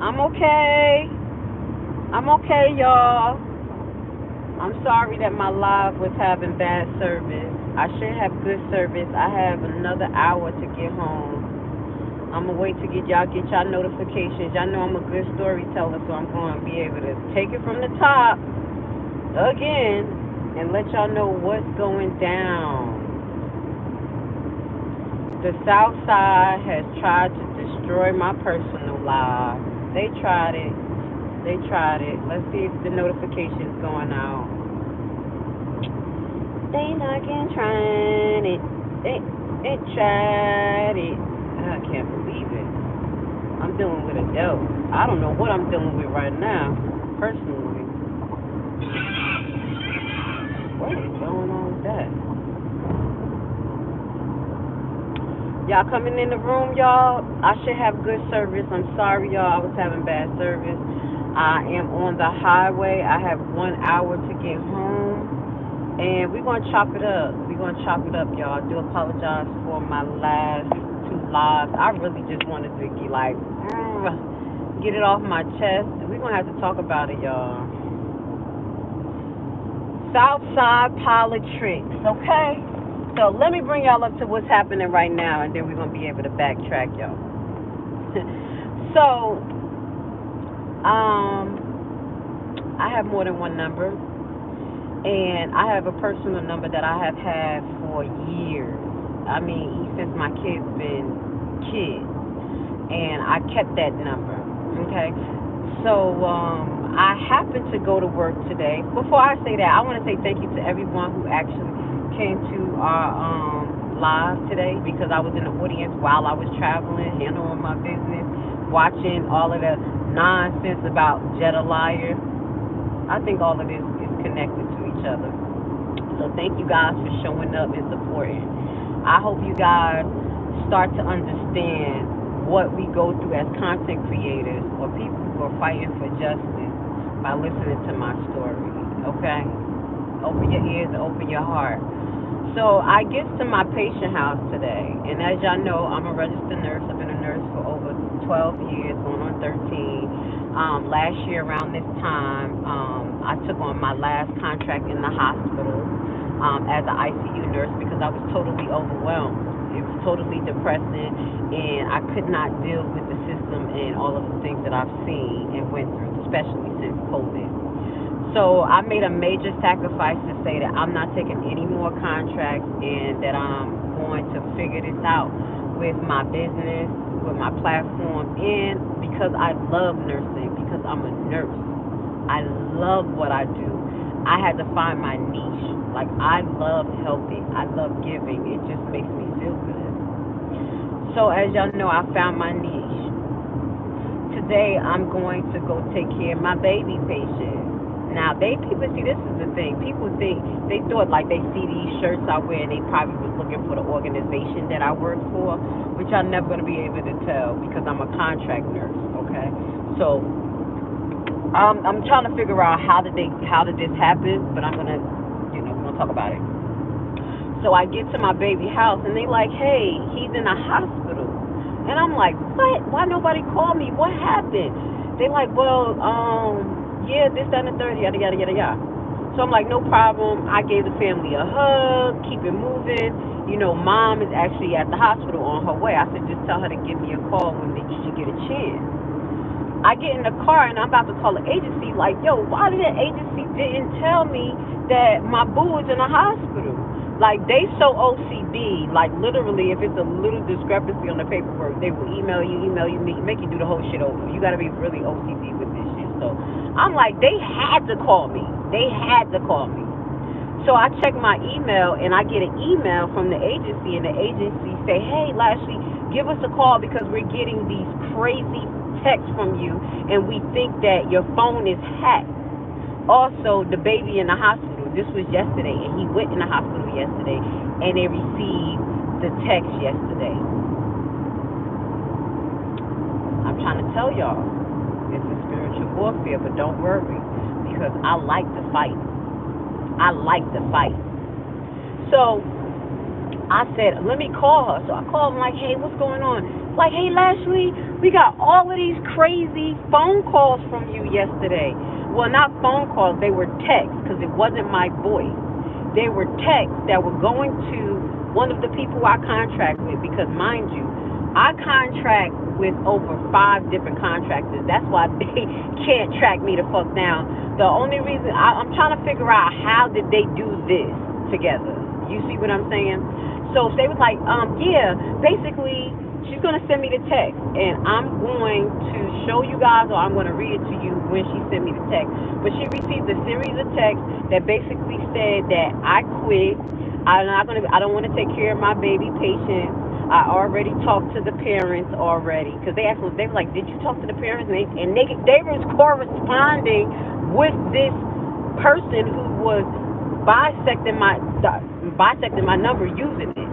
I'm okay. I'm okay, y'all. I'm sorry that my live was having bad service. I should have good service. I have another hour to get home. I'm gonna wait to get y'all notifications. Y'all know I'm a good storyteller, so I'm gonna be able to take it from the top again and let y'all know what's going down. The South Side has tried to destroy my personal life. They tried it. They tried it. Let's see if the notification's going out. They knocking, trying it. They tried it. I can't believe it. I'm dealing with a dope. I don't know what I'm dealing with right now, personally. What is going on with that? Y'all coming in the room, y'all? I should have good service. I'm sorry, y'all. I was having bad service. I am on the highway. I have 1 hour to get home. And we're going to chop it up. We're going to chop it up, y'all. I do apologize for my last 2 lives. I really just wanted to get, get it off my chest. We're going to have to talk about it, y'all. Southside politics, okay? So let me bring y'all up to what's happening right now, and then we're going to be able to backtrack, y'all. So, I have more than one number, and I have a personal number that I have had for years. I mean, since my kids been kids, and I kept that number, okay? So, I happened to go to work today. Before I say that, I want to say thank you to everyone who actually came to our live today, because I was in the audience while I was traveling, handling my business, watching all of the nonsense about Jetta Liar. I think all of this is connected to each other. So thank you guys for showing up and supporting. I hope you guys start to understand what we go through as content creators or people who are fighting for justice by listening to my story, okay? Open your ears and open your heart. So I get to my patient house today, and as y'all know, I'm a registered nurse. I've been a nurse for over 12 years, going on 13. Last year around this time, I took on my last contract in the hospital as an ICU nurse because I was totally overwhelmed. It was totally depressing, and I could not deal with the system and all of the things that I've seen and went through, especially since COVID. So I made a major sacrifice to say that I'm not taking any more contracts and that I'm going to figure this out with my business, with my platform, and because I love nursing, because I'm a nurse. I love what I do. I had to find my niche. Like, I love helping. I love giving. It just makes me feel good. So as y'all know, I found my niche. Today I'm going to go take care of my baby patient. Now, people see, this is the thing. People think, they thought like they see these shirts I wear and they probably was looking for the organization that I work for, which I'm never going to be able to tell because I'm a contract nurse, okay? So, I'm trying to figure out how did this happen, but I'm going to, we're going to talk about it. So I get to my baby house and they like, hey, he's in a hospital. And I'm like, what? Why nobody called me? What happened? They like, well, yeah, this, that, and the third, yada, yada, yada, yada. So I'm like, no problem. I gave the family a hug, keep it moving. Mom is actually at the hospital on her way. I said, just tell her to give me a call when she get a chance. I get in the car, and I'm about to call the agency, like, yo, why did the agency didn't tell me that my boo is in the hospital? Like, they so OCD, like, literally, if it's a little discrepancy on the paperwork, they will email you, make you do the whole shit over. You got to be really OCD with this shit. So I'm like, they had to call me. So I check my email, and I get an email from the agency, and the agency say, hey, Lashley, give us a call because we're getting these crazy texts from you, and we think that your phone is hacked. Also, the baby in the hospital, this was yesterday, and he went in the hospital yesterday, and they received the text yesterday. I'm trying to tell y'all, it's a spiritual warfare, but don't worry, because I like to fight. So I said, let me call her. So I called him like, hey, what's going on? Like, hey, Lashley, we got all of these crazy phone calls from you yesterday. Well, not phone calls, they were texts because it wasn't my voice. They were texts that were going to one of the people I contract with because, mind you, I contract with over 5 different contractors. That's why they can't track me the fuck down. The only reason I'm trying to figure out how did they do this together. You see what I'm saying? So they was like, yeah, basically she's going to send me the text, and I'm going to show you guys, or I'm going to read it to you when she sent me the text. But she received a series of texts that basically said that I quit. I don't want to take care of my baby patient. I already talked to the parents already because they asked me, they were like, did you talk to the parents? And they was corresponding with this person who was bisecting my number using it.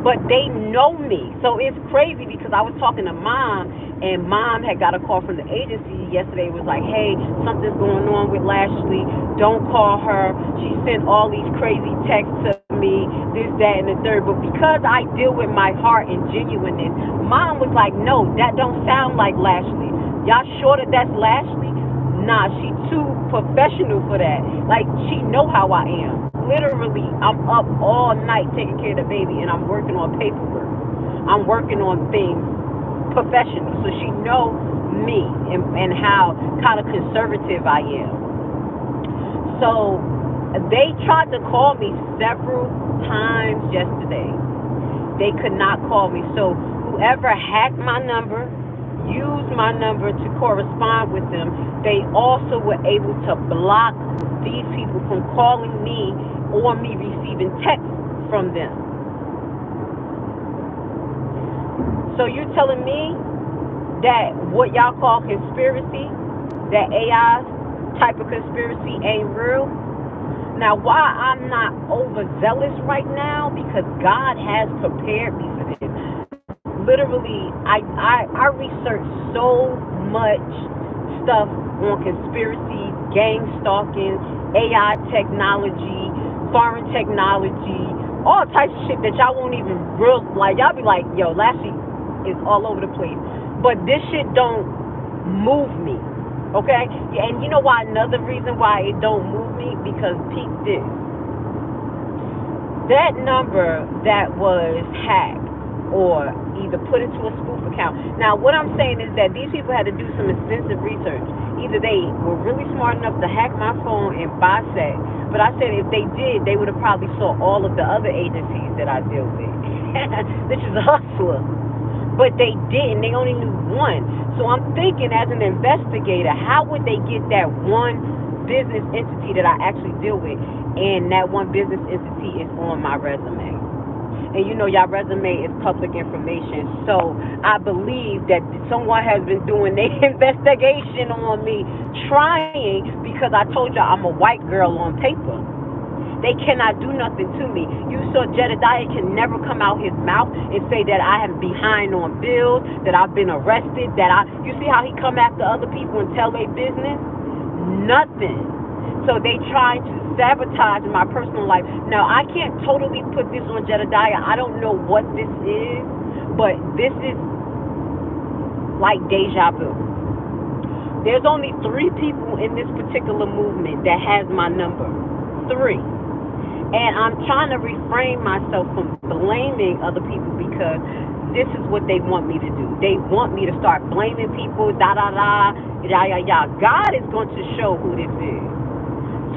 But they know me. So it's crazy because I was talking to Mom, and Mom had got a call from the agency yesterday. It was like, hey, something's going on with Lashley. Don't call her. She sent all these crazy texts to me, this, that, and the third. But because I deal with my heart and genuineness, Mom was like, no, that don't sound like Lashley. Y'all sure that that's Lashley? Nah, she too professional for that. Like, she know how I am. Literally, I'm up all night taking care of the baby, and I'm working on paperwork. I'm working on things professional, so she know me and how kind of conservative I am. So they tried to call me several times yesterday. They could not call me. So whoever hacked my number, used my number to correspond with them, they also were able to block these people from calling me or me receiving texts from them. So you're telling me that what y'all call conspiracy, that AI type of conspiracy ain't real? Now, why I'm not overzealous right now, because God has prepared me for this. Literally, I research so much stuff on conspiracy, gang stalking, AI technology, foreign technology, all types of shit that y'all won't even real like. Y'all be like, yo, Lashley is all over the place, but this shit don't move me. Okay, and you know why? Another reason why it don't move me, because peep this. That number that was hacked or either put into a spoof account. Now, what I'm saying is that these people had to do some extensive research. Either they were really smart enough to hack my phone and bisect, but I said if they did, they would have probably saw all of the other agencies that I deal with. This is a hustler. But they didn't. They only knew one. So I'm thinking, as an investigator, how would they get that one business entity that I actually deal with, and that one business entity is on my resume? And you know, y'all resume is public information. So I believe that someone has been doing their investigation on me, trying, because I told y'all I'm a white girl on paper. They cannot do nothing to me. You saw Jedediah can never come out his mouth and say that I am behind on bills, that I've been arrested, you see how he come after other people and tell their business? Nothing. So they try to sabotage my personal life. Now, I can't totally put this on Jedediah. I don't know what this is, but this is like deja vu. There's only 3 people in this particular movement that has my number. 3. And I'm trying to refrain myself from blaming other people, because this is what they want me to do. They want me to start blaming people, God is going to show who this is.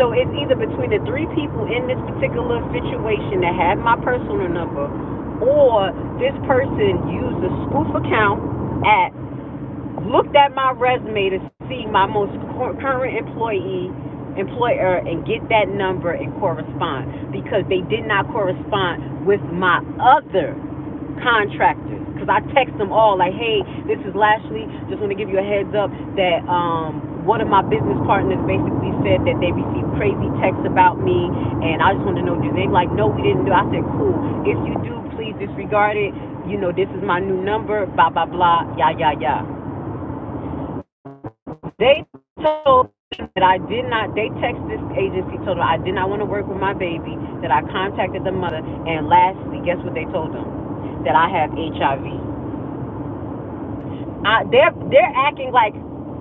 So it's either between the 3 people in this particular situation that have my personal number, or this person used a spoof account looked at my resume to see my most current employer and get that number and correspond, because they did not correspond with my other contractors. Because I text them all like, hey, this is Lashley, just want to give you a heads up that one of my business partners basically said that they received crazy texts about me, and I just want to know, they're like, no, we didn't do. I said, cool, if you do, please disregard it. You know, this is my new number, blah blah blah, yeah. They told that I did not, they text this agency, told them I did not want to work with my baby, that I contacted the mother, and lastly, guess what they told them? That I have HIV. They're acting like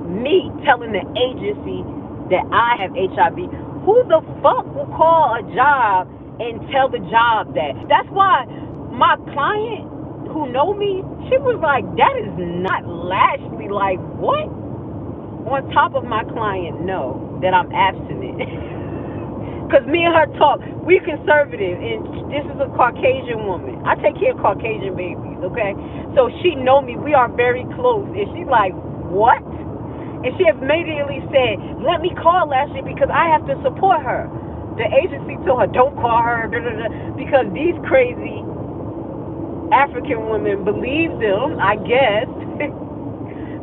me telling the agency that I have HIV. Who the fuck will call a job and tell the job that? That's why my client who know me, she was like, that is not Lashley. Like, what? On top of my client know that I'm abstinent. Because me and her talk, we conservative, and this is a Caucasian woman. I take care of Caucasian babies, okay? So she know me. We are very close. And she's like, what? And she immediately said, let me call Lashley because I have to support her. The agency told her, don't call her, because these crazy African women believe them, I guess.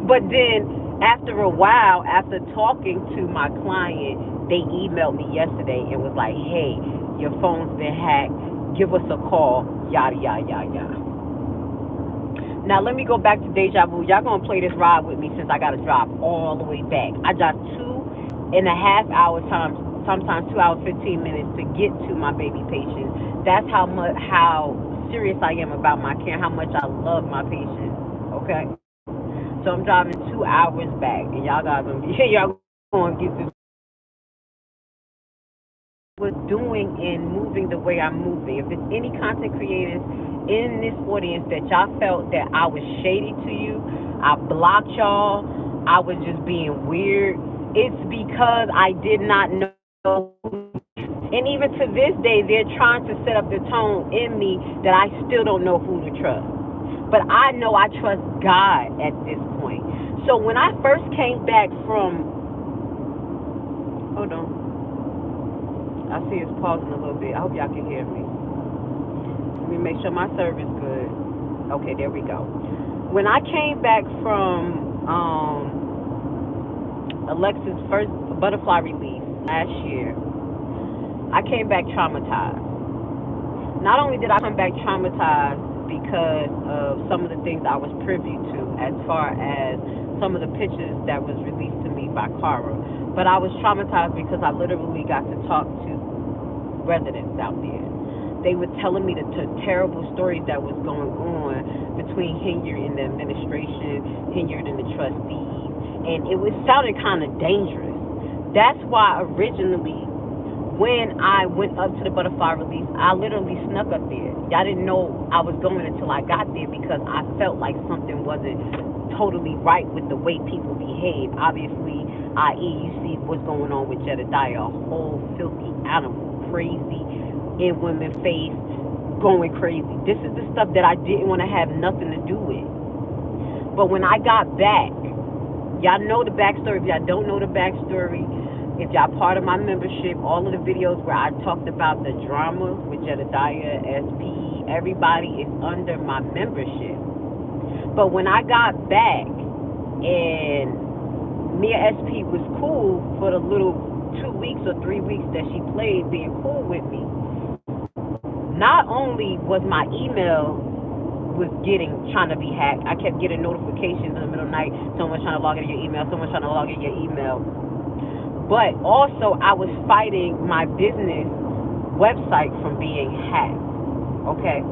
But then after a while, after talking to my client, they emailed me yesterday and was like, hey, your phone's been hacked. Give us a call, yada, yada, yada, yada. Now, let me go back to Deja Vu. Y'all going to play this ride with me since I got to drive all the way back. I drive 2.5 hours, sometimes 2 hours, 15 minutes to get to my baby patient. That's how serious I am about my care, how much I love my patients, okay? So I'm driving 2 hours back, and y'all going to get this. Was doing and moving the way I'm moving. If there's any content creators in this audience that y'all felt that I was shady to you, I blocked y'all, I was just being weird, it's because I did not know. And even to this day, they're trying to set up the tone in me that I still don't know who to trust. But I know I trust God at this point. So when I first came back from, hold on, I see it's pausing a little bit. I hope y'all can hear me. Let me make sure my service good. Okay, there we go. When I came back from Alexa's first butterfly release last year, I came back traumatized. Not only did I come back traumatized because of some of the things I was privy to as far as some of the pictures that was released to me by Cara, but I was traumatized because I literally got to talk to residents out there. They were telling me the terrible stories that was going on between Hilliard and the administration, Hilliard and the trustees, and it was sounding kind of dangerous. That's why originally, when I went up to the butterfly release, I literally snuck up there. Y'all didn't know I was going until I got there because I felt like something wasn't totally right with the way people behave. Obviously, i.e., you see what's going on with Jedediah, a whole filthy animal, crazy, in women's face, going crazy. This is the stuff that I didn't want to have nothing to do with. But when I got back, y'all know the backstory. If y'all don't know the backstory, if y'all part of my membership, all of the videos where I talked about the drama with Jedediah, SP, everybody is under my membership. But when I got back and Mia SP was cool for the little 2 weeks or 3 weeks that she played being cool with me, not only was my email trying to be hacked, I kept getting notifications in the middle of the night, someone's trying to log into your email, someone's trying to log into your email, but also I was fighting my business website from being hacked, okay?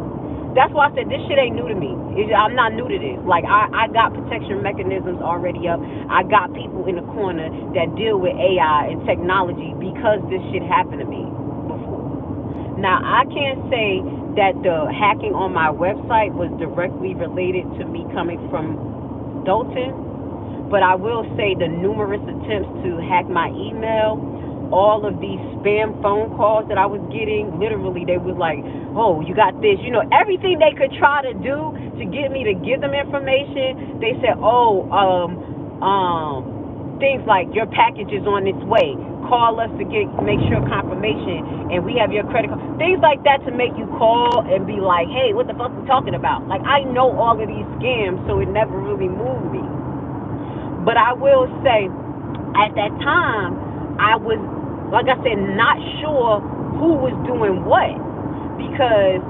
That's why I said this shit ain't new to me. I'm not new to this. Like, I got protection mechanisms already up. I got people in the corner that deal with AI and technology because this shit happened to me before. Now, I can't say that the hacking on my website was directly related to me coming from Dalton, but I will say the numerous attempts to hack my email, all of these spam phone calls that I was getting, literally they was like, oh, you got this, everything they could try to do to get me to give them information. They said, things like your package is on its way, call us to make sure confirmation, and we have your credit card, things like that, to make you call and be like, hey, what the fuck are we talking about? Like, I know all of these scams, so it never really moved me. But I will say, at that time, I was, like I said, not sure who was doing what, because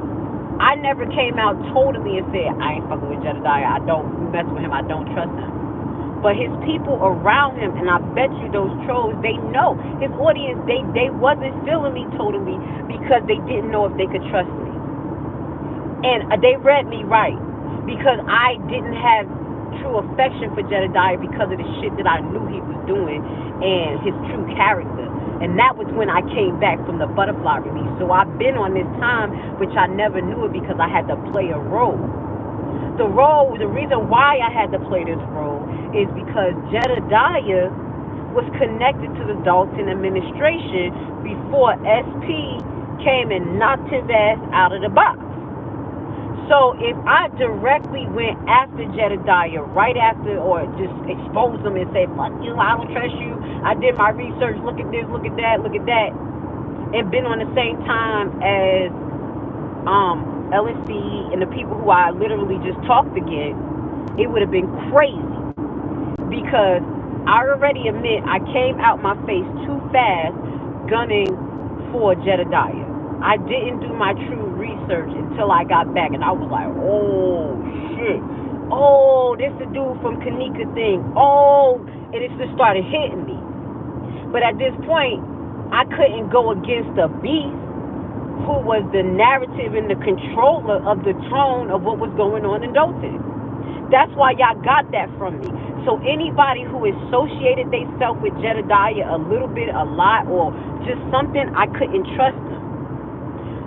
I never came out totally and said, I ain't fucking with Jedediah, I don't mess with him, I don't trust him. But his people around him, and I bet you those trolls, they know. His audience, they wasn't feeling me totally because they didn't know if they could trust me. And they read me right, because I didn't have true affection for Jedediah because of the shit that I knew he was doing and his true character. And that was when I came back from the butterfly release. So I've been on this time, which I never knew it because I had to play a role. The reason why I had to play this role is because Jedediah was connected to the Dalton administration before SP came and knocked his ass out of the box. So if I directly went after Jedediah right after, or just exposed him and say, fuck you, I don't trust you, I did my research, look at this, look at that, and been on the same time as LNC and the people who I literally just talked again, it would have been crazy. Because I already admit I came out my face too fast gunning for Jedediah. I didn't do my true research until I got back, and I was like, oh, shit. Oh, this the dude from Kanika thing. Oh, and it just started hitting me. But at this point, I couldn't go against the beast who was the narrative and the controller of the tone of what was going on in Dalton. That's why y'all got that from me. So anybody who associated themselves with Jedediah a little bit, a lot, or just something, I couldn't trust them.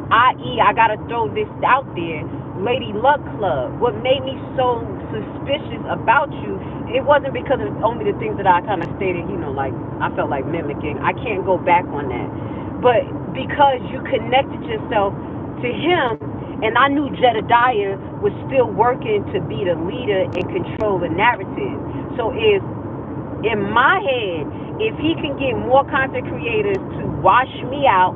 I.e., I got to throw this out there, Lady Luck Club. What made me so suspicious about you, it wasn't because of only the things that I kind of stated, like I felt like mimicking. I can't go back on that. But because you connected yourself to him, and I knew Jedediah was still working to be the leader and control the narrative. So if, in my head, if he can get more content creators to wash me out,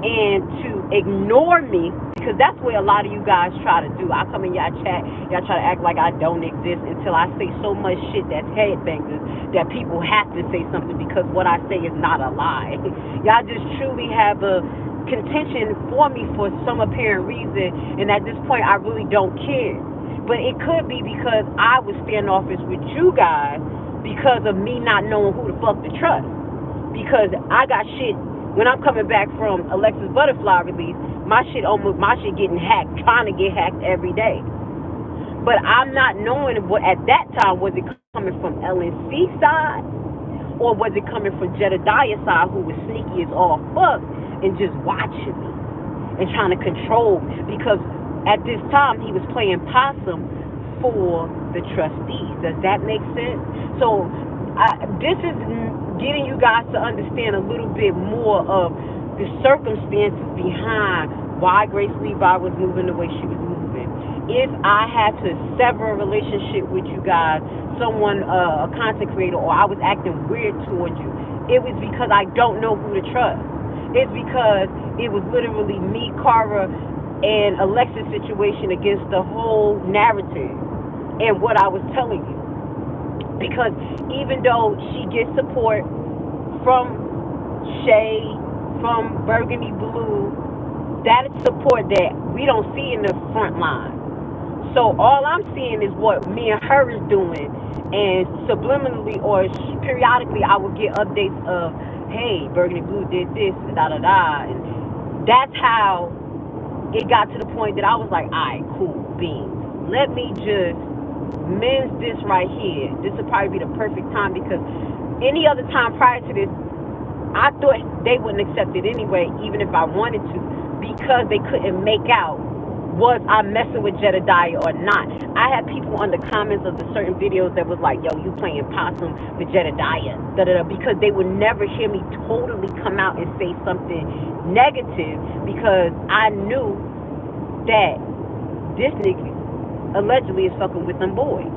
and to ignore me, because that's what a lot of you guys try to do. I come in y'all chat, y'all try to act like I don't exist until I say so much shit that's headbangers that people have to say something because what I say is not a lie. Y'all just truly have a contention for me for some apparent reason, and at this point I really don't care. But it could be because I was standoffish with you guys because of me not knowing who the fuck to trust. Because I got shit. When I'm coming back from Alexis Butterfly release, my shit getting hacked, trying to get hacked every day. But I'm not knowing what at that time, was it coming from LNC side or was it coming from Jedediah side, who was sneaky as all fuck and just watching me and trying to control me? Because at this time he was playing possum for the trustees. Does that make sense? So this is getting you guys to understand a little bit more of the circumstances behind why Grace Levi was moving the way she was moving. If I had to sever a relationship with you guys, someone, a content creator, or I was acting weird towards you, it was because I don't know who to trust. It's because it was literally me, Cara, and Alexis situation against the whole narrative and what I was telling you. Because even though she gets support from Shay, from Burgundy Blue, that is support that we don't see in the front line. So all I'm seeing is what me and her is doing, and subliminally or periodically I will get updates of, hey, Burgundy Blue did this, and da-da-da, and that's how it got to the point that I was like, all right, cool, beans. Let me just men's this right here. This would probably be the perfect time, because any other time prior to this, I thought they wouldn't accept it anyway, even if I wanted to, because they couldn't make out was I messing with Jedediah or not. I had people on the comments of the certain videos that was like, yo, you playing possum with Jedediah, da-da-da, because they would never hear me totally come out and say something negative, because I knew that this nigga allegedly is fucking with them boys.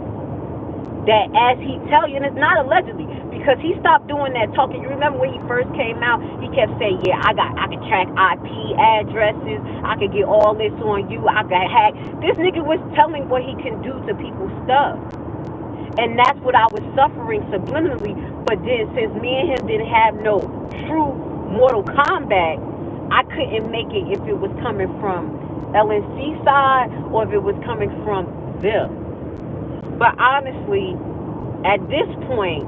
That as he tell you, and it's not allegedly, because he stopped doing that talking. You remember when he first came out, he kept saying, yeah, I can track IP addresses, I can get all this on you, I can hack. This nigga was telling what he can do to people's stuff. And that's what I was suffering subliminally. But then since me and him didn't have no true Mortal Kombat, I couldn't make it if it was coming from LNC side or if it was coming from them. But honestly, at this point,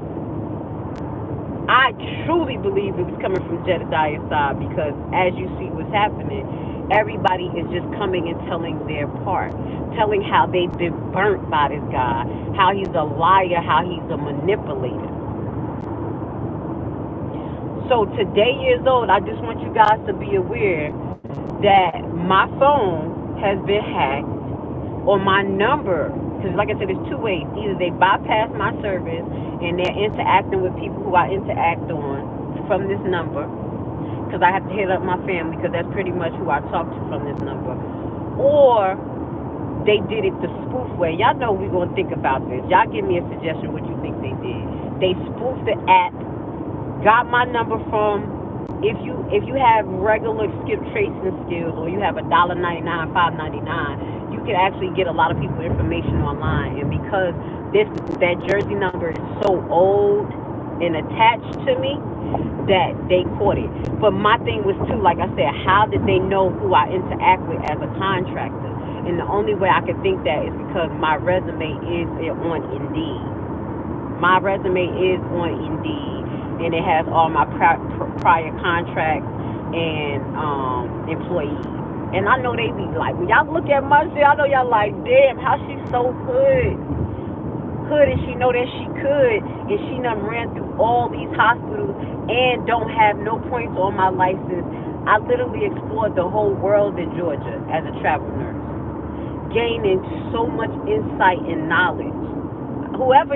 I truly believe it was coming from Jedediah's side, because as you see what's happening, Everybody is just coming and telling their part, telling how they've been burnt by this guy, how he's a liar, how he's a manipulator. So today years old, I just want you guys to be aware that my phone has been hacked, or my number, because like I said, there's two ways. Either they bypass my service and they're interacting with people who I interact on from this number, because I have to hit up my family, because that's pretty much who I talk to from this number, or they did it the spoof way. Y'all know we're going to think about this. Y'all give me a suggestion what you think they did. They spoofed the app, got my number from, if you have regular skip tracing skills, or you have $1.99, $5.99, you can actually get a lot of people's information online. And because that Jersey number is so old and attached to me, that they caught it. But my thing was too, like I said, how did they know who I interact with as a contractor? And the only way I could think that is because my resume is on Indeed. My resume is on Indeed, and it has all my prior contracts and employees. And I know they be like, when y'all look at my shit, I know y'all like, damn, how she so hood, and she know that she could, and she done ran through all these hospitals and don't have no points on my license. I literally explored the whole world in Georgia as a travel nurse, gaining so much insight and knowledge. Whoever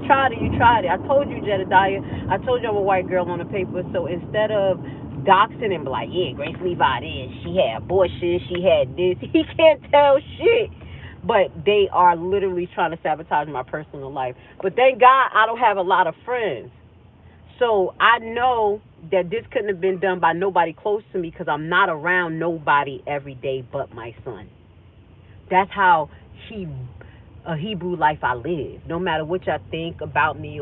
tried it, you tried it. I told you, Jedediah. I told you I'm a white girl on the paper. So instead of doxing and be like, yeah, Grace Levi this, she had abortion, she had this, he can't tell shit. But they are literally trying to sabotage my personal life. But thank God I don't have a lot of friends. So I know that this couldn't have been done by nobody close to me, because I'm not around nobody every day but my son. That's how a Hebrew life I live. No matter what y'all think about me,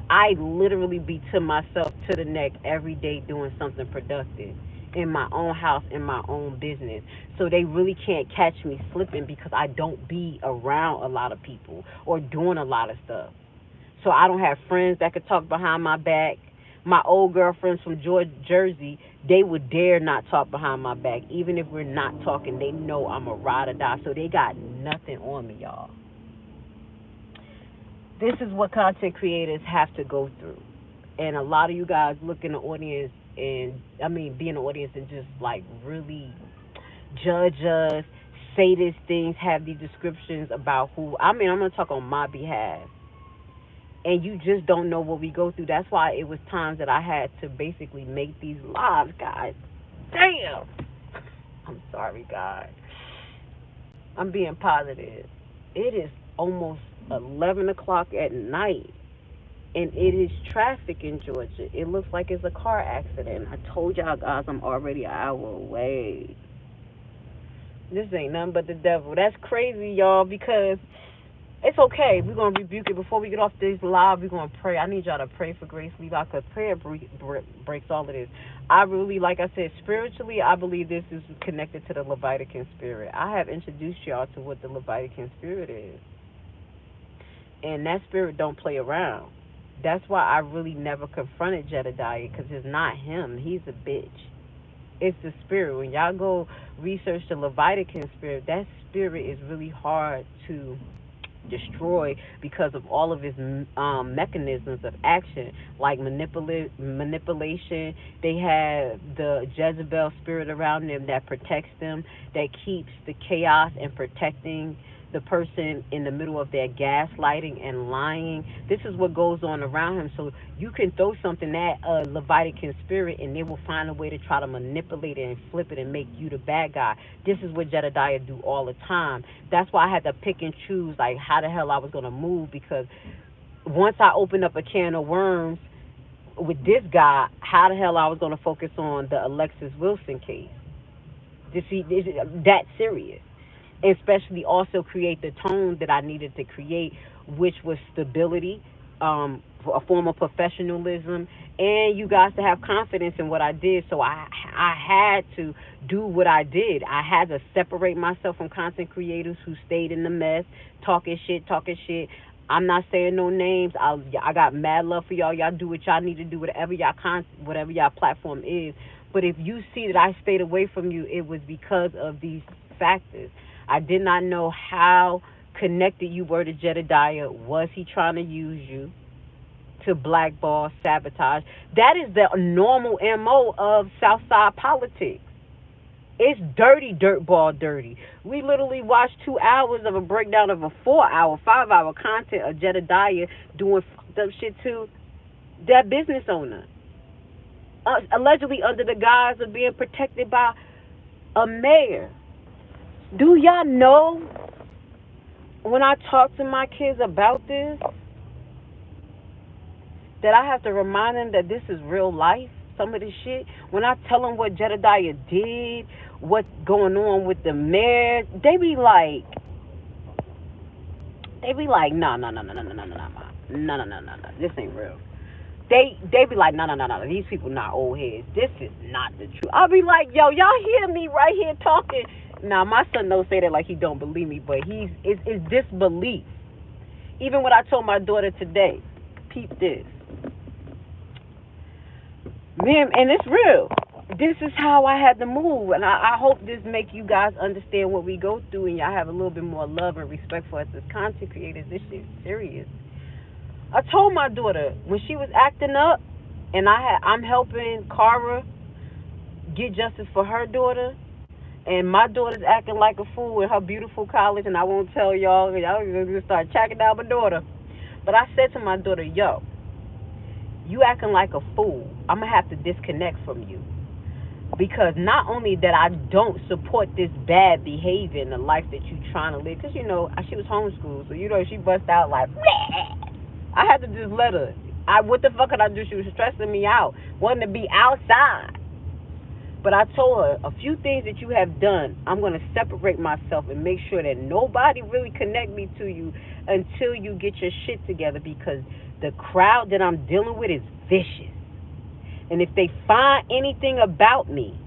I literally be to myself to the neck every day doing something productive in my own house, in my own business. So they really can't catch me slipping, because I don't be around a lot of people or doing a lot of stuff. So I don't have friends that could talk behind my back. My old girlfriends from Jersey, they would dare not talk behind my back. Even if we're not talking, they know I'm a ride or die. So they got nothing on me, y'all. This is what content creators have to go through. And a lot of you guys look in the audience and, be in the audience and just like really judge us, say these things, have these descriptions about who, I'm going to talk on my behalf. And you just don't know what we go through. That's why it was times that I had to basically make these lives, guys. Damn. I'm sorry, God. I'm being positive. It is almost 11 o'clock at night, and it is traffic in Georgia. It looks like it's a car accident. I told y'all guys I'm already an hour away. This ain't nothing but the devil. That's crazy, y'all, because it's okay. We're going to rebuke it. Before we get off this live, we're going to pray. I need y'all to pray for Grace Levi, because prayer breaks all of this. I really, like I said, spiritually, I believe this is connected to the Levitican spirit. I have introduced y'all to what the Levitican spirit is. And that spirit don't play around. That's why I really never confronted Jedediah, because it's not him. He's a bitch. It's the spirit. When y'all go research the Levitican spirit, that spirit is really hard to destroy because of all of his mechanisms of action, like manipulation. They have the Jezebel spirit around them that protects them, that keeps the chaos and protecting the person in the middle of their gaslighting and lying. This is what goes on around him. So you can throw something at a Levitican spirit, and they will find a way to try to manipulate it and flip it and make you the bad guy. This is what Jedediah do all the time. That's why I had to pick and choose, like, how the hell I was going to move, because once I opened up a can of worms with this guy, how the hell I was going to focus on the Alexis Wilson case. That serious. Especially also create the tone that I needed to create, which was stability, a form of professionalism, and you guys to have confidence in what I did. So I had to do what I did. I had to separate myself from content creators who stayed in the mess, talking shit. I'm not saying no names. I got mad love for y'all. Y'all do what y'all need to do, whatever y'all platform is. But if you see that I stayed away from you, it was because of these factors. I did not know how connected you were to Jedediah. Was he trying to use you to blackball, sabotage? That is the normal MO of Southside politics. It's dirty, dirtball dirty. We literally watched 2 hours of a breakdown of a 4 hour, 5 hour content of Jedediah doing fucked up shit to that business owner, allegedly under the guise of being protected by a mayor. Do y'all know when I talk to my kids about this that I have to remind them that this is real life? Some of this shit. When I tell them what Jedediah did, what's going on with the mayor, no, no, no, no, no, no, no, no, no, no, no, no, no, no, this ain't real. They be like, no, no, no, no, these people not old heads. This is not the truth. I'll be like, yo, y'all hear me right here talking? Now my son don't say that like he don't believe me, but it's disbelief. Even what I told my daughter today, peep this. Man, and it's real. This is how I had to move, and I hope this make you guys understand what we go through, and y'all have a little bit more love and respect for us as content creators. This shit is serious. I told my daughter when she was acting up, and I'm helping Cara get justice for her daughter, and my daughter's acting like a fool in her beautiful college, and I won't tell y'all gonna start tracking down my daughter. But I said to my daughter, yo, you acting like a fool. I'm gonna have to disconnect from you. Because not only that I don't support this bad behavior in the life that you're trying to live, because, she was homeschooled, so, she bust out like, bleh. I had to just let her. What the fuck could I do? She was stressing me out, wanting to be outside. But I told her, a few things that you have done, I'm going to separate myself and make sure that nobody really connect me to you until you get your shit together, because the crowd that I'm dealing with is vicious. And if they find anything about me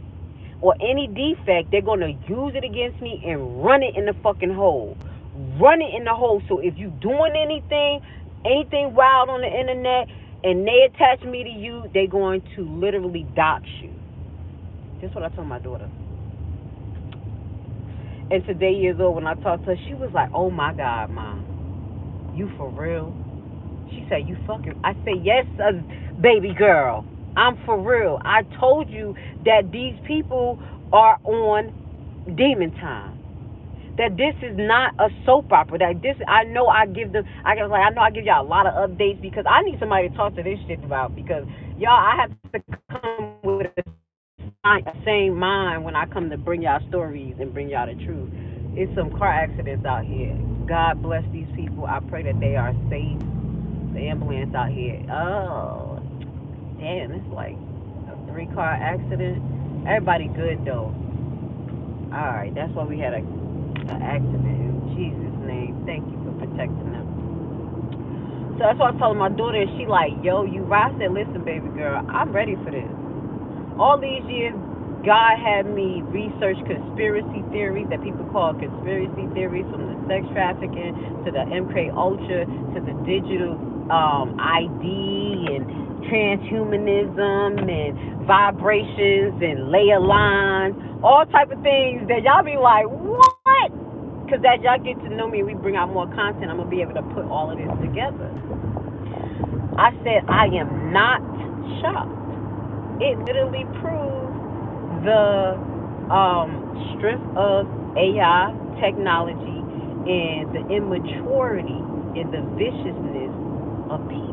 or any defect, they're going to use it against me and run it in the fucking hole. Run it in the hole. So if you doing anything wild on the internet and they attach me to you, they're going to literally dox you. That's what I told my daughter. And today, years old, when I talked to her, she was like, oh my God, Mom, you for real? She said, you fucking, I said, yes, baby girl. I'm for real. I told you that these people are on demon time. That this is not a soap opera. That this, I know I give y'all a lot of updates because I need somebody to talk to this shit about, because y'all, I have to come with a same mind when I come to bring y'all stories and bring y'all the truth. It's some car accidents out here. God bless these people. I pray that they are safe. The ambulance out here. Oh, damn, it's like a 3-car accident. Everybody good though. Alright, that's why we had an accident. In Jesus' name, thank you for protecting them. So that's why I told my daughter, and she like, yo, you right. I said, listen, baby girl, I'm ready for this. All these years, God had me research conspiracy theories that people call conspiracy theories, from the sex trafficking to the MK Ultra to the digital ID and transhumanism and vibrations and layer lines, all type of things that y'all be like, what? Because as y'all get to know me and we bring out more content, I'm going to be able to put all of this together. I said, I am not shocked. It literally proves the strength of AI technology and the immaturity and the viciousness of people.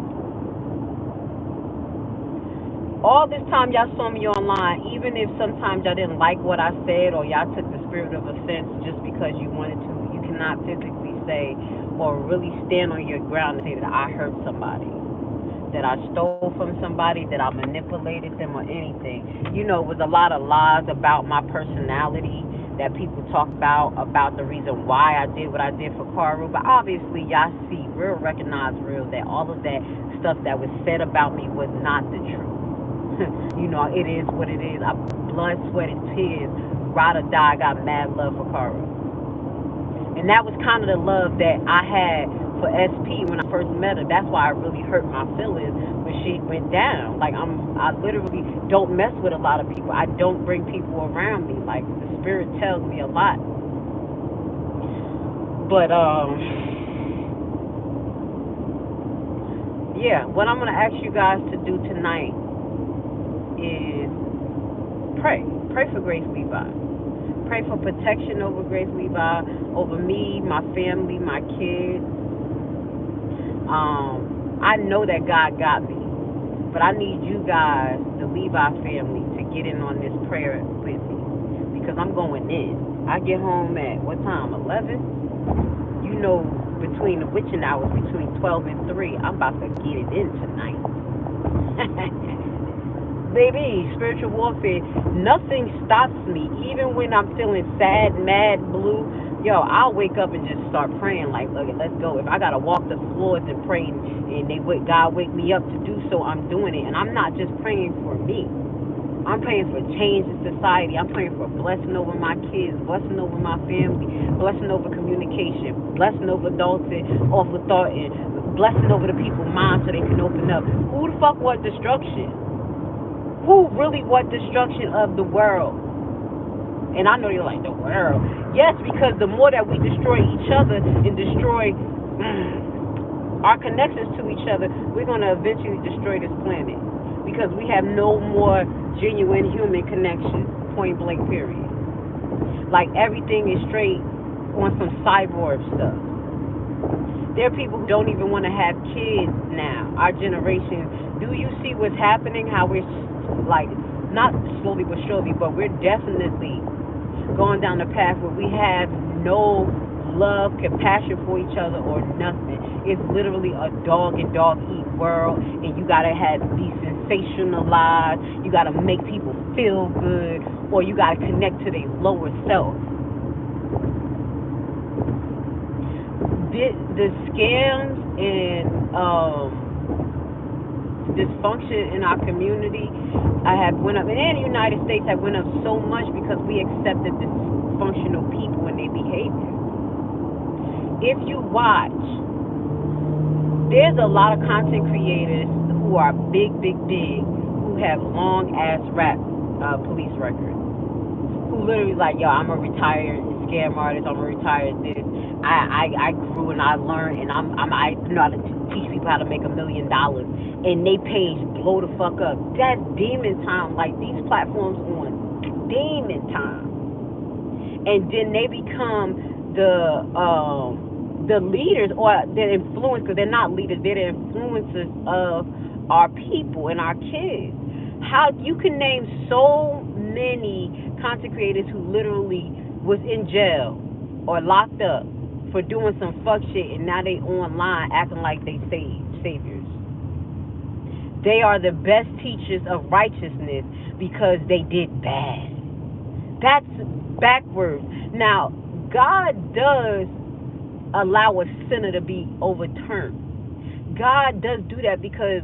All this time y'all saw me online, even if sometimes y'all didn't like what I said or y'all took the spirit of offense just because you wanted to, you cannot physically say or really stand on your ground and say that I hurt somebody, that I stole from somebody, that I manipulated them or anything. It was a lot of lies about my personality that people talk about the reason why I did what I did for Karu. But obviously y'all see real, recognize real, that all of that stuff that was said about me was not the truth. It is what it is. I blood, sweat, and tears, ride or die. I got mad love for Cara. And that was kind of the love that I had for SP when I first met her. That's why I really hurt my feelings when she went down. Like I literally don't mess with a lot of people. I don't bring people around me. Like the spirit tells me a lot. But yeah, what I'm gonna ask you guys to do tonight is pray. Pray for Grace Levi. Pray for protection over Grace Levi, over me, my family, my kids. I know that God got me, but I need you guys, the Levi family, to get in on this prayer with me because I'm going in. I get home at what time? 11? You know, between the witching hours, between 12 and 3, I'm about to get it in tonight. Baby, spiritual warfare, nothing stops me. Even when I'm feeling sad, mad, blue, yo, I'll wake up and just start praying like, look, let's go. If I got to walk the floors and pray and God wake me up to do so, I'm doing it. And I'm not just praying for me. I'm praying for change in society. I'm praying for blessing over my kids, blessing over my family, blessing over communication, blessing over adulting, off of thought, and blessing over the people's minds so they can open up. Who the fuck want destruction? Who really want destruction of the world? And I know you're like, the world. Yes, because the more that we destroy each other and destroy our connections to each other, we're going to eventually destroy this planet. Because we have no more genuine human connection, point blank period. Like everything is straight on some cyborg stuff. There are people who don't even want to have kids now, our generation. Do you see what's happening, how we're like, not slowly but surely, but we're definitely going down the path where we have no love, compassion for each other or nothing. It's literally a dog and dog eat world, and you gotta be sensationalized, you gotta make people feel good, or you gotta connect to their lower self. The scams and dysfunction in our community have went up, and in the United States have went up so much because we accepted dysfunctional people and their behavior. If you watch, there's a lot of content creators who are big, who have long ass rap police records, who literally like, yo, I'm a retired scam artist, I'm a retired this. I grew and I learned, and I know how to teach people how to make $1 million, and they page blow the fuck up. That's demon time. Like these platforms on demon time, and then they become the leaders or the influencers. Because they're not leaders; they're the influencers of our people and our kids. How you can name so many content creators who literally was in jail or locked up for doing some fuck shit, and now they online acting like they saviors. They are the best teachers of righteousness because they did bad. That's backwards. Now, God does allow a sinner to be overturned. God does do that because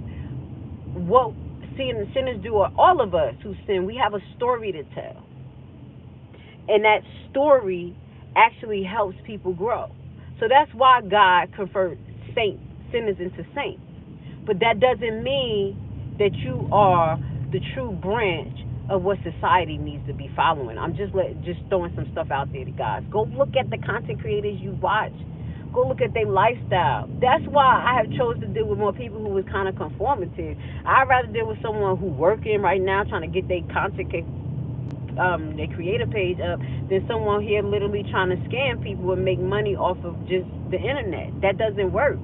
what sinners do, or all of us who sin, we have a story to tell. And that story actually helps people grow. So that's why God converts sinners into saints. But that doesn't mean that you are the true branch of what society needs to be following. I'm just throwing some stuff out there to guys. Go look at the content creators you watch. Go look at their lifestyle. That's why I have chosen to deal with more people who was kind of conformative. I'd rather deal with someone who working right now trying to get their content their creator page up than someone here literally trying to scam people and make money off of just the internet. That doesn't work.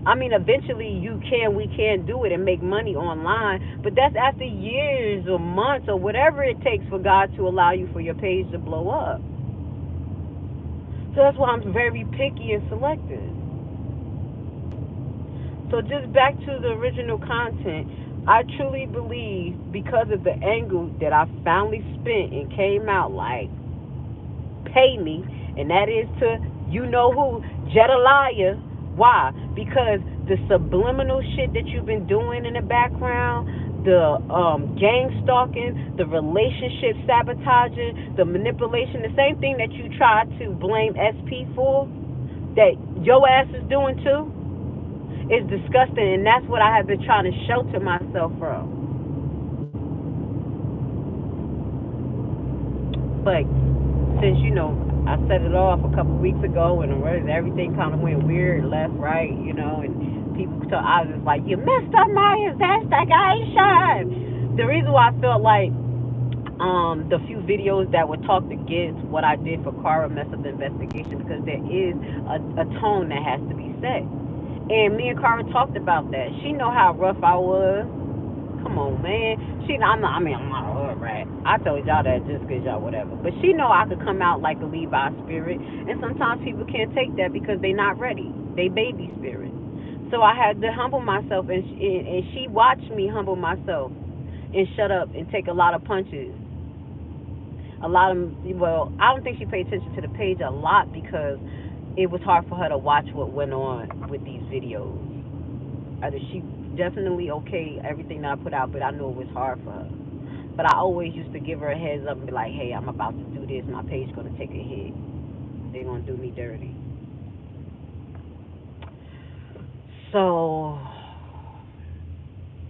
I mean, eventually we can do it and make money online, but that's after years or months or whatever it takes for God to allow you for your page to blow up. So that's why I'm very picky and selective. So just back to the original content, I truly believe because of the angle that I finally spent and came out like, pay me, and that is to you know who, Jedediah. Why? Because the subliminal shit that you've been doing in the background, the gang stalking, the relationship sabotaging, the manipulation, the same thing that you tried to blame SP for, that your ass is doing too is disgusting, and that's what I have been trying to shelter myself from. But since I set it off a couple weeks ago, and everything kind of went weird, left, right, and people. So I was just like, "You messed up my investigation." The reason why I felt like the few videos that were talked against what I did for Cara mess up the investigation because there is a tone that has to be set. And me and Cara talked about that. She know how rough I was. Come on, man. I'm not a hood rat. I told y'all that just because y'all whatever. But she know I could come out like a Levi spirit. And sometimes people can't take that because they not ready. They baby spirit. So I had to humble myself, and she watched me humble myself and shut up and take a lot of punches. A lot of, well, I don't think she paid attention to the page a lot because it was hard for her to watch what went on with these videos. She definitely okayed everything that I put out, but I knew it was hard for her. But I always used to give her a heads up and be like, hey, I'm about to do this. My page going to take a hit. They're going to do me dirty. So,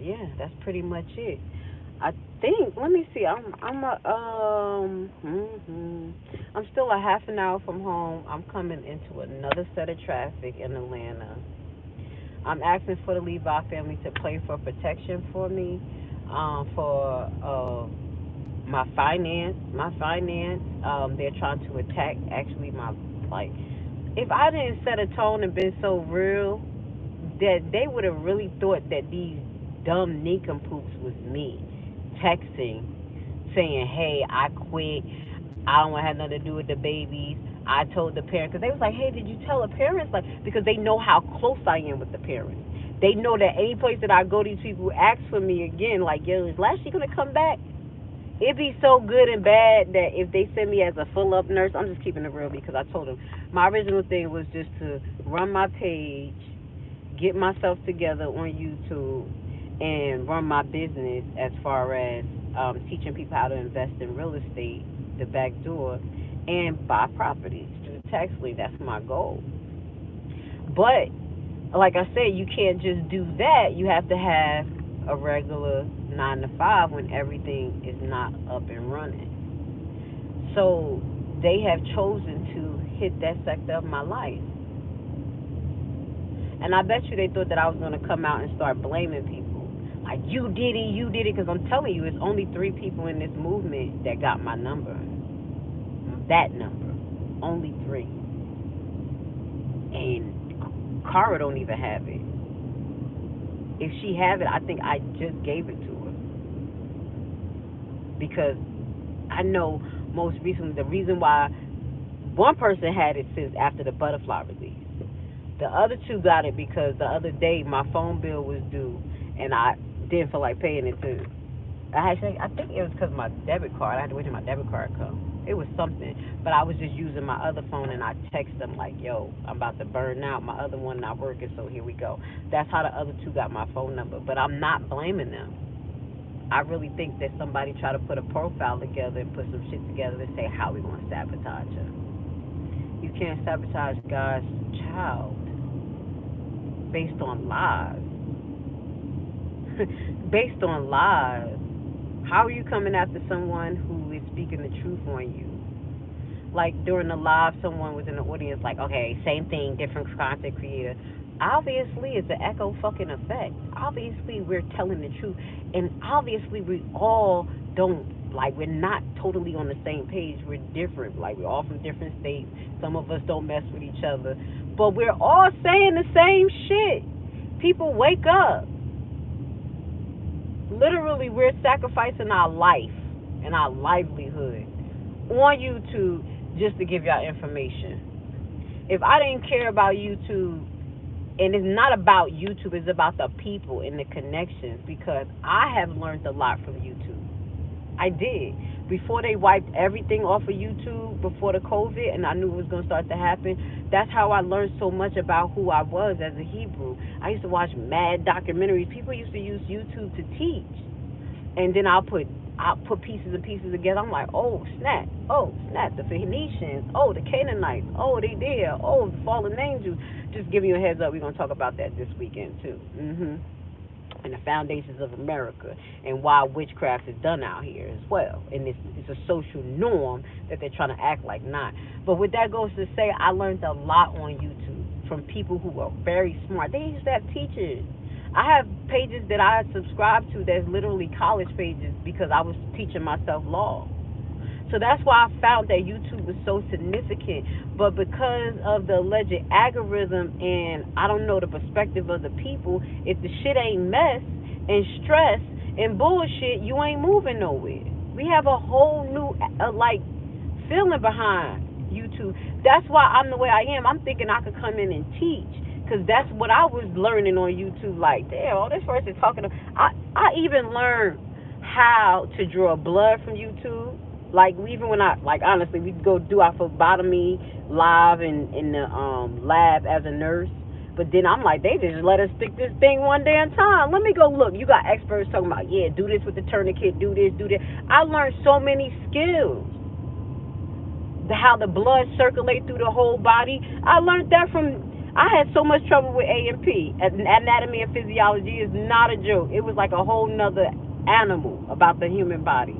yeah, that's pretty much it. I think. Let me see. I'm still a half an hour from home. I'm coming into another set of traffic in Atlanta. I'm asking for the Levi family to play for protection for me, for my finance. They're trying to attack actually my, like. If I didn't set a tone and been so real, that they would have really thought that these dumb nincompoops was me texting saying, hey, I quit. I don't want to have nothing to do with the babies. I told the parents, because they was like, hey, did you tell the parents? Like, because they know how close I am with the parents. They know that any place that I go, these people ask for me again. Like, yo, is Lashley going to come back? It'd be so good and bad that if they send me as a full up nurse, I'm just keeping it real because I told them my original thing was just to run my page, get myself together on YouTube, and run my business as far as teaching people how to invest in real estate, the back door, and buy properties through tax lien. That's my goal. But like I said, you can't just do that. You have to have a regular 9 to 5 when everything is not up and running. So they have chosen to hit that sector of my life. And I bet you they thought that I was going to come out and start blaming people. Like, you did it, because I'm telling you, it's only 3 people in this movement that got my number. That number. Only 3. And Cara don't even have it. If she have it, I think I just gave it to her. Because I know most recently the reason why one person had it since after the butterfly release. The other 2 got it because the other day my phone bill was due and I didn't feel like paying it too. I think it was because my debit card. I had to wait till my debit card come. It was something, but I was just using my other phone and I text them like, "Yo, I'm about to burn out. My other one not working, so here we go." That's how the other 2 got my phone number. But I'm not blaming them. I really think that somebody tried to put a profile together and put some shit together to say how we want to sabotage her. You can't sabotage God's child based on lies. Based on lies. How are you coming after someone who is speaking the truth on you? Like during the live, someone was in the audience like, okay, same thing, different content creator. Obviously, it's an echo fucking effect. Obviously, we're telling the truth. And obviously, we all don't, like, we're not totally on the same page. We're different. Like, we're all from different states. Some of us don't mess with each other. But we're all saying the same shit. People, wake up. Literally, we're sacrificing our life and our livelihood on YouTube just to give y'all information. If I didn't care about YouTube, and it's not about YouTube, it's about the people and the connections, because I have learned a lot from YouTube. I did. Before they wiped everything off of YouTube, before the COVID, and I knew it was going to start to happen, that's how I learned so much about who I was as a Hebrew. I used to watch mad documentaries. People used to use YouTube to teach. And then I'll put I put pieces and pieces together. I'm like, oh snap, the Phoenicians, the Canaanites, they there, the fallen angels. Just giving you a heads up, we're gonna talk about that this weekend too. And the foundations of America and why witchcraft is done out here as well. And it's a social norm that they're trying to act like not. But what that goes to say, I learned a lot on YouTube from people who are very smart. They used to have teachers. I have pages that I subscribe to that's literally college pages because I was teaching myself law. So that's why I found that YouTube was so significant. But because of the alleged algorithm and I don't know the perspective of the people, if the shit ain't mess and stress and bullshit, you ain't moving nowhere. We have a whole new feeling behind YouTube. That's why I'm the way I am. I'm thinking I could come in and teach because that's what I was learning on YouTube. Like, damn, all this person talking. I even learned how to draw blood from YouTube. Like, even when honestly, we'd go do our phlebotomy live in the lab as a nurse. But then I'm like, they just let us stick this thing one damn time. Let me go look. You got experts talking about, yeah, do this with the tourniquet, do this, do that. I learned so many skills. How the blood circulate through the whole body. I learned that I had so much trouble with A&P. Anatomy and physiology is not a joke. It was like a whole nother animal about the human body.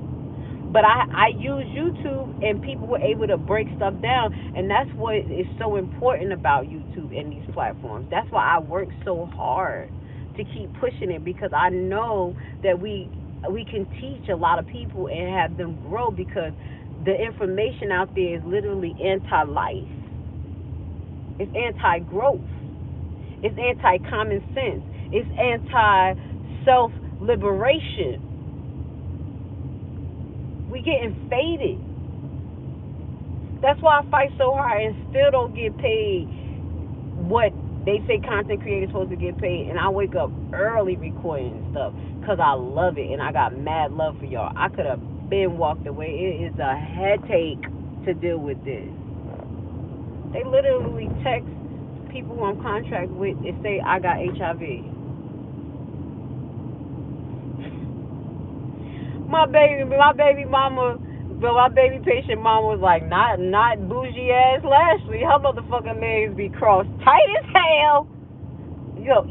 But I use YouTube, and people were able to break stuff down, and that's what is so important about YouTube and these platforms. That's why I work so hard to keep pushing it, because I know that we can teach a lot of people and have them grow, because the information out there is literally anti-life. It's anti-growth. It's anti-common sense. It's anti-self-liberation. We getting faded. That's why I fight so hard and still don't get paid what they say content creators supposed to get paid. And I wake up early recording stuff because I love it and I got mad love for y'all. I could have been walked away. It is a headache to deal with this. They literally text people who I'm contract with and say I got HIV. My baby mama, but my baby patient mama was like, not bougie ass Lashley. Her motherfucking legs be crossed tight as hell.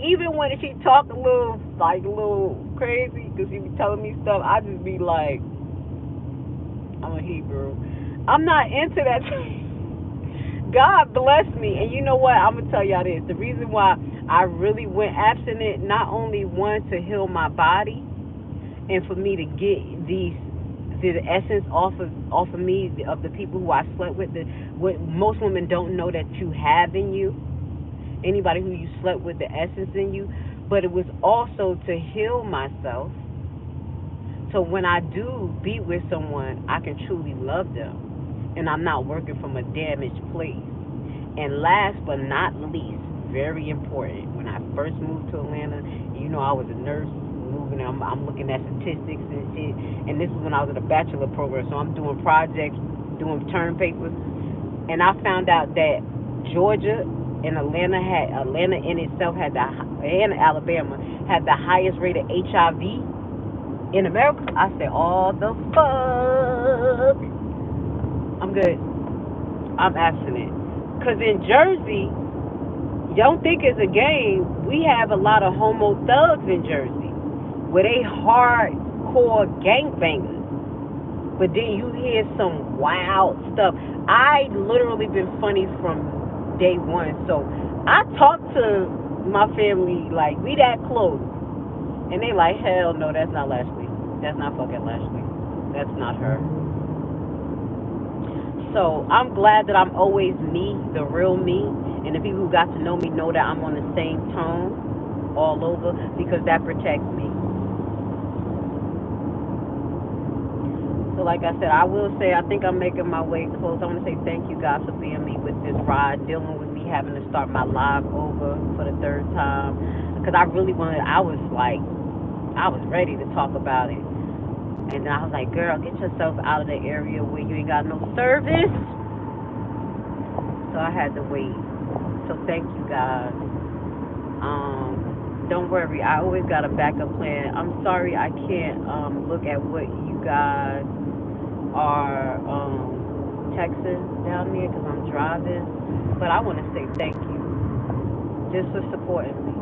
Even when she talk a little crazy, because she be telling me stuff, I just be like, I'm a Hebrew. I'm not into that. God bless me. And you know what? I'm going to tell y'all this. The reason why I really went abstinent, not only one, to heal my body, and for me to get the essence off of me, of the people who I slept with, what most women don't know that you have in you, anybody who you slept with, the essence in you, but it was also to heal myself, so when I do be with someone, I can truly love them, and I'm not working from a damaged place. And last but not least, very important, when I first moved to Atlanta, I was a nurse, I'm looking at statistics and shit, and this is when I was in a bachelor program, so I'm doing projects, doing term papers, and I found out that Georgia and Atlanta in itself and Alabama had the highest rate of HIV in America. I said, oh the fuck, I'm good, I'm abstinent, because in Jersey, you don't think it's a game, we have a lot of homo thugs in Jersey, where they hardcore gangbangers. But then you hear some wild stuff. I literally been funny from day one. So I talk to my family like we that close. And they like, hell no, that's not Lashley. That's not fucking Lashley. That's not her. So I'm glad that I'm always me, the real me. And the people who got to know me know that I'm on the same tone all over, because that protects me. So like I said, I will say, I think I'm making my way close. I want to say thank you, God, for being me with this ride, dealing with me having to start my live over for the third time. Because I really I was ready to talk about it. And then I was like, girl, get yourself out of the area where you ain't got no service. So I had to wait. So thank you, God. don't worry. I always got a backup plan. I'm sorry I can't look at what you guys are texting down there because I'm driving. But I want to say thank you just for supporting me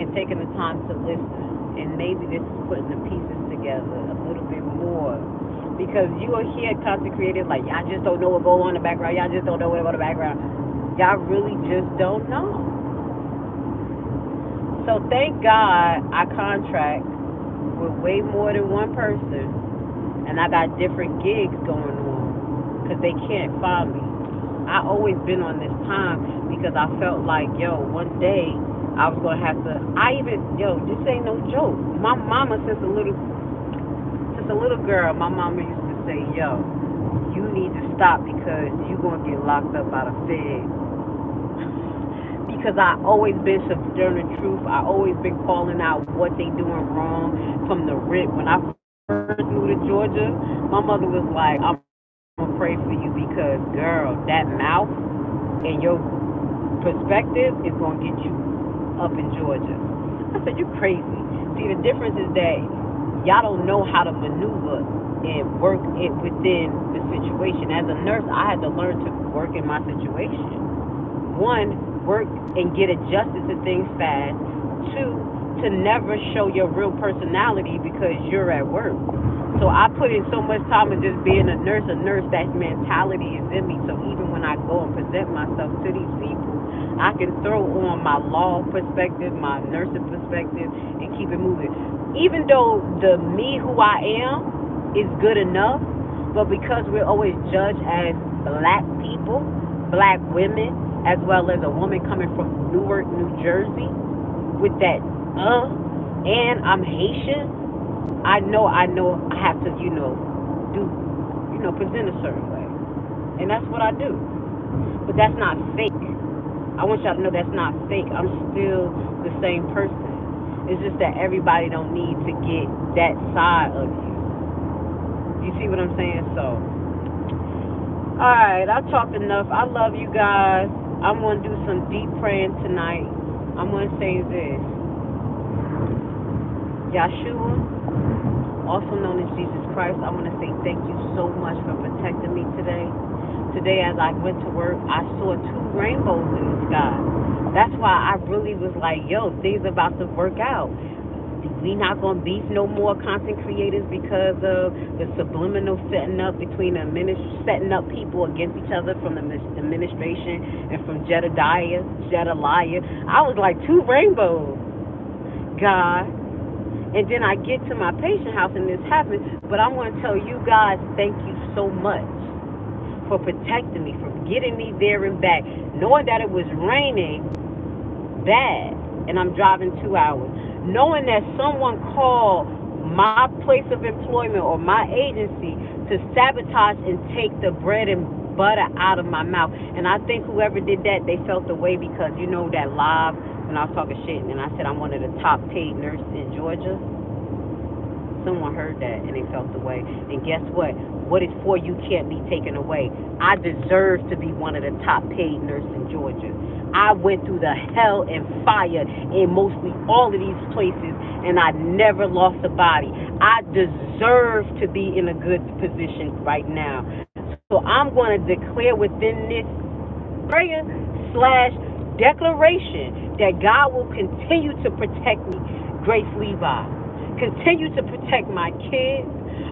and taking the time to listen. And maybe this is putting the pieces together a little bit more. Because you are here, content creators, like, y'all just don't know what goes on in the background. Y'all just don't know what goes on in the background. Y'all really just don't know. So thank God I contract with way more than one person. And I got different gigs going on because they can't find me. I always been on this time because I felt like, yo, one day I was going to have to, this ain't no joke. My mama, since a little girl, my mama used to say, yo, you need to stop because you're going to get locked up by the feds. Because I always been subduing the truth. I always been calling out what they doing wrong from the rip. When I first moved to Georgia, my mother was like, I'm going to pray for you because, girl, that mouth and your perspective is going to get you up in Georgia. I said, you crazy. See, the difference is that y'all don't know how to maneuver and work it within the situation. As a nurse, I had to learn to work in my situation. One, work and get adjusted to things fast. Two, to never show your real personality because you're at work. So I put in so much time in just being a nurse, that mentality is in me. So even when I go and present myself to these people, I can throw on my law perspective, my nursing perspective, and keep it moving. Even though the me who I am is good enough, but because we're always judged as black people, black women, as well as a woman coming from Newark, New Jersey, with that, and I'm Haitian, I know I have to, present a certain way. And that's what I do. But that's not fake. I want y'all to know that's not fake. I'm still the same person. It's just that everybody don't need to get that side of you. You see what I'm saying? So, alright, I talked enough. I love you guys. I'm going to do some deep praying tonight. I'm going to say this. Yeshua, also known as Jesus Christ, I want to say thank you so much for protecting me today. Today, as I went to work, I saw 2 rainbows in the sky. That's why I really was like, yo, things about to work out. We not going to beef no more content creators because of the subliminal setting up between setting up people against each other from the administration and from Jedediah. I was like, 2 rainbows, God. And then I get to my patient house and this happens. But I'm going to tell you guys, thank you so much for protecting me, for getting me there and back, knowing that it was raining bad and I'm driving 2 hours, knowing that someone called my place of employment or my agency to sabotage and take the bread and butter out of my mouth. And I think whoever did that, they felt the way because that live when I was talking shit and I said I'm one of the top paid nurses in Georgia. Someone heard that and they felt the way. And guess what? What is for you can't be taken away. I deserve to be one of the top paid nurses in Georgia. I went through the hell and fire in mostly all of these places and I never lost a body. I deserve to be in a good position right now. So I'm going to declare within this prayer / declaration that God will continue to protect me, Grace Levi. Continue to protect my kids,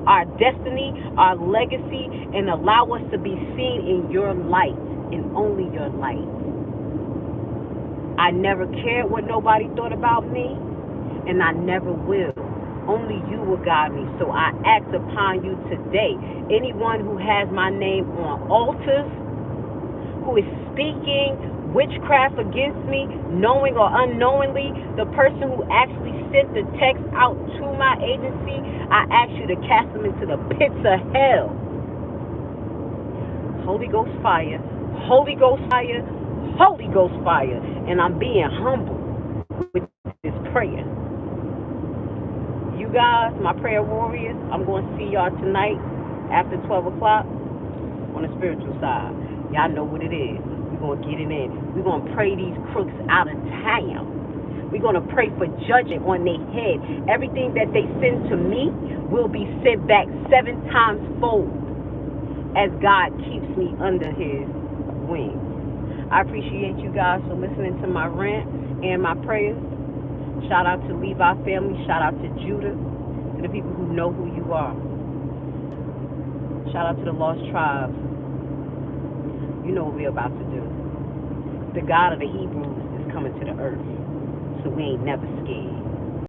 our destiny, our legacy, and allow us to be seen in your light, and only your light. I never cared what nobody thought about me, and I never will. Only you will guide me. So I act upon you today. Anyone who has my name on altars, who is speaking witchcraft against me, knowing or unknowingly, the person who actually sent the text out to my agency, I ask you to cast them into the pits of hell. Holy Ghost fire, Holy Ghost fire, Holy Ghost fire. And I'm being humble with this prayer. You guys, my prayer warriors, I'm going to see y'all tonight after 12 o'clock on the spiritual side. Y'all know what it is. We're going to get it in. We're going to pray these crooks out of town. We're going to pray for judgment on their head. Everything that they send to me will be sent back 7 times fold as God keeps me under his wings. I appreciate you guys for listening to my rant and my prayers. Shout out to Levi family. Shout out to Judah, to the people who know who you are. Shout out to the lost tribes. You know what we're about to do. The God of the Hebrews is coming to the earth, so we ain't never scared.